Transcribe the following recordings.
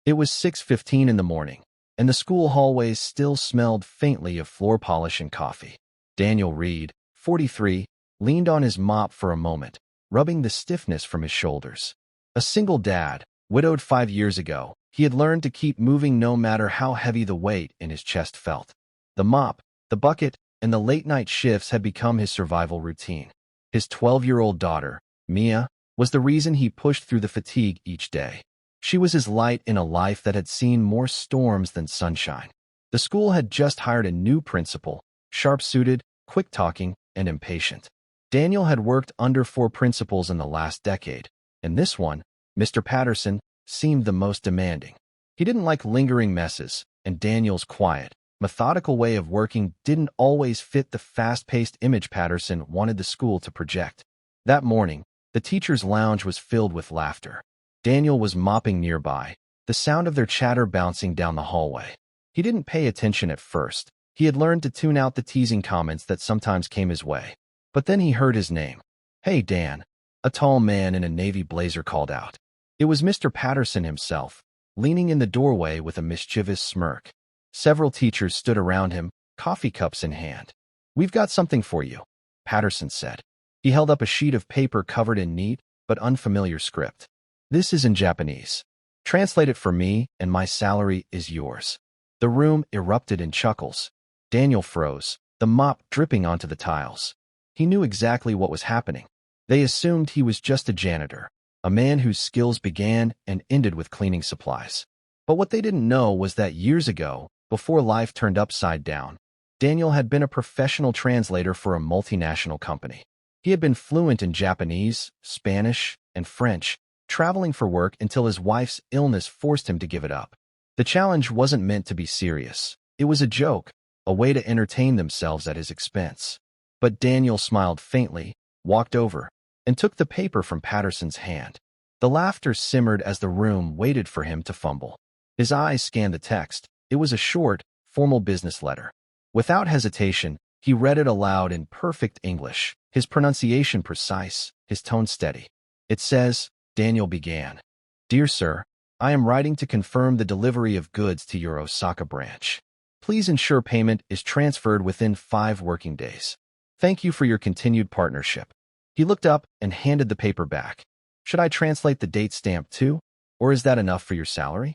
It was 6:15 in the morning, and the school hallways still smelled faintly of floor polish and coffee. Daniel Reed, 43, leaned on his mop for a moment, rubbing the stiffness from his shoulders. A single dad, widowed 5 years ago, he had learned to keep moving no matter how heavy the weight in his chest felt. The mop, the bucket, and the late-night shifts had become his survival routine. His 12-year-old daughter, Mia, was the reason he pushed through the fatigue each day. She was his light in a life that had seen more storms than sunshine. The school had just hired a new principal, sharp-suited, quick-talking, and impatient. Daniel had worked under 4 principals in the last decade, and this one, Mr. Patterson, seemed the most demanding. He didn't like lingering messes, and Daniel's quiet, methodical way of working didn't always fit the fast-paced image Patterson wanted the school to project. That morning, the teacher's lounge was filled with laughter. Daniel was mopping nearby, the sound of their chatter bouncing down the hallway. He didn't pay attention at first. He had learned to tune out the teasing comments that sometimes came his way. But then he heard his name. "Hey, Dan," a tall man in a navy blazer called out. It was Mr. Patterson himself, leaning in the doorway with a mischievous smirk. Several teachers stood around him, coffee cups in hand. "We've got something for you," Patterson said. He held up a sheet of paper covered in neat but unfamiliar script. "This is in Japanese. Translate it for me, and my salary is yours." The room erupted in chuckles. Daniel froze, the mop dripping onto the tiles. He knew exactly what was happening. They assumed he was just a janitor, a man whose skills began and ended with cleaning supplies. But what they didn't know was that years ago, before life turned upside down, Daniel had been a professional translator for a multinational company. He had been fluent in Japanese, Spanish, and French, traveling for work until his wife's illness forced him to give it up. The challenge wasn't meant to be serious. It was a joke, a way to entertain themselves at his expense. But Daniel smiled faintly, walked over, and took the paper from Patterson's hand. The laughter simmered as the room waited for him to fumble. His eyes scanned the text. It was a short, formal business letter. Without hesitation, he read it aloud in perfect English, his pronunciation precise, his tone steady. It says, Daniel began, "Dear Sir, I am writing to confirm the delivery of goods to your Osaka branch. Please ensure payment is transferred within 5 working days. Thank you for your continued partnership." He looked up and handed the paper back. "Should I translate the date stamp too, or is that enough for your salary?"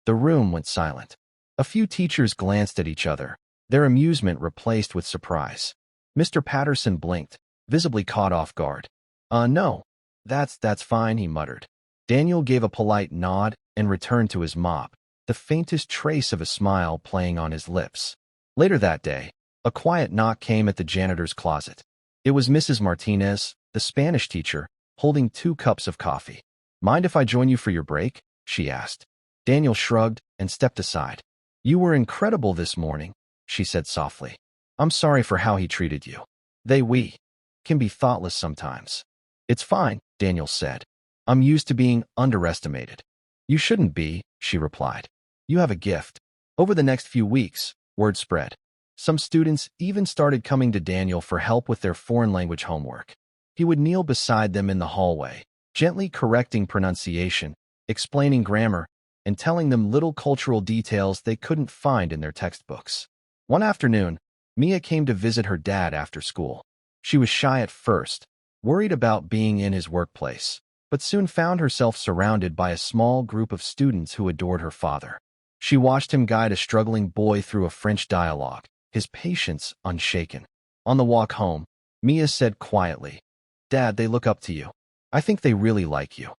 The room went silent. A few teachers glanced at each other, their amusement replaced with surprise. Mr. Patterson blinked, visibly caught off guard. No. That's fine," he muttered. Daniel gave a polite nod and returned to his mop, the faintest trace of a smile playing on his lips. Later that day, a quiet knock came at the janitor's closet. It was Mrs. Martinez, the Spanish teacher, holding 2 cups of coffee. "Mind if I join you for your break?" she asked. Daniel shrugged and stepped aside. "You were incredible this morning," she said softly. "I'm sorry for how he treated you. We can be thoughtless sometimes." "It's fine," Daniel said. "I'm used to being underestimated." "You shouldn't be," she replied. "You have a gift." Over the next few weeks, word spread. Some students even started coming to Daniel for help with their foreign language homework. He would kneel beside them in the hallway, gently correcting pronunciation, explaining grammar, and telling them little cultural details they couldn't find in their textbooks. One afternoon, Mia came to visit her dad after school. She was shy at first, worried about being in his workplace, but soon found herself surrounded by a small group of students who adored her father. She watched him guide a struggling boy through a French dialogue, his patience unshaken. On the walk home, Mia said quietly, "Dad, they look up to you. I think they really like you."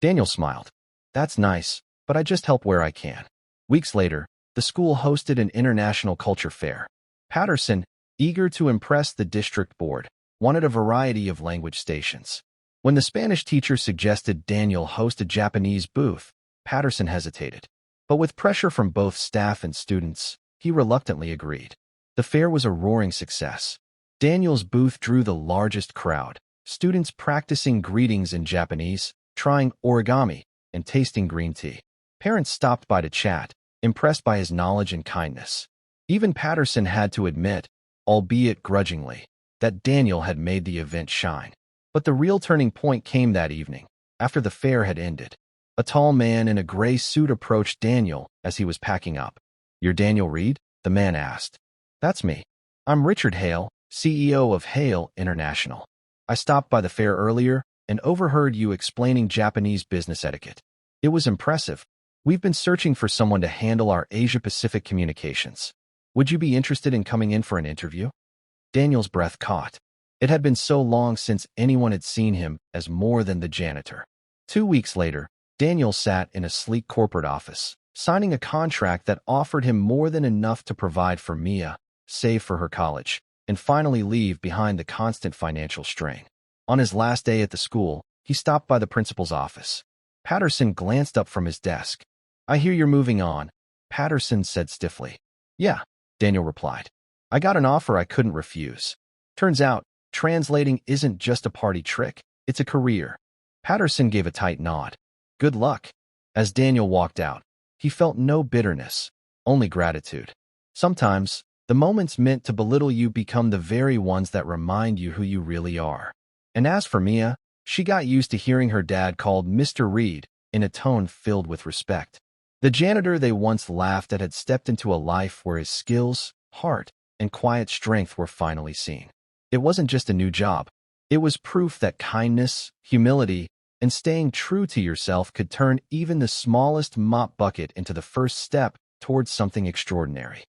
Daniel smiled. "That's nice, but I just help where I can." Weeks later, the school hosted an international culture fair. Patterson, eager to impress the district board, wanted a variety of language stations. When the Spanish teacher suggested Daniel host a Japanese booth, Patterson hesitated. But with pressure from both staff and students, he reluctantly agreed. The fair was a roaring success. Daniel's booth drew the largest crowd, students practicing greetings in Japanese, trying origami, and tasting green tea. Parents stopped by to chat, impressed by his knowledge and kindness. Even Patterson had to admit, albeit grudgingly, that Daniel had made the event shine. But the real turning point came that evening, after the fair had ended. A tall man in a gray suit approached Daniel as he was packing up. "You're Daniel Reed?" the man asked. "That's me. I'm Richard Hale, CEO of Hale International. I stopped by the fair earlier and overheard you explaining Japanese business etiquette. It was impressive. We've been searching for someone to handle our Asia-Pacific communications. Would you be interested in coming in for an interview?" Daniel's breath caught. It had been so long since anyone had seen him as more than the janitor. 2 weeks later, Daniel sat in a sleek corporate office, signing a contract that offered him more than enough to provide for Mia, save for her college, and finally leave behind the constant financial strain. On his last day at the school, he stopped by the principal's office. Patterson glanced up from his desk. "I hear you're moving on," Patterson said stiffly. "Yeah," Daniel replied. "I got an offer I couldn't refuse. Turns out, translating isn't just a party trick, it's a career." Patterson gave a tight nod. "Good luck." As Daniel walked out, he felt no bitterness, only gratitude. Sometimes, the moments meant to belittle you become the very ones that remind you who you really are. And as for Mia, she got used to hearing her dad called Mr. Reed in a tone filled with respect. The janitor they once laughed at had stepped into a life where his skills, heart, and quiet strength were finally seen. It wasn't just a new job. It was proof that kindness, humility, and staying true to yourself could turn even the smallest mop bucket into the first step towards something extraordinary.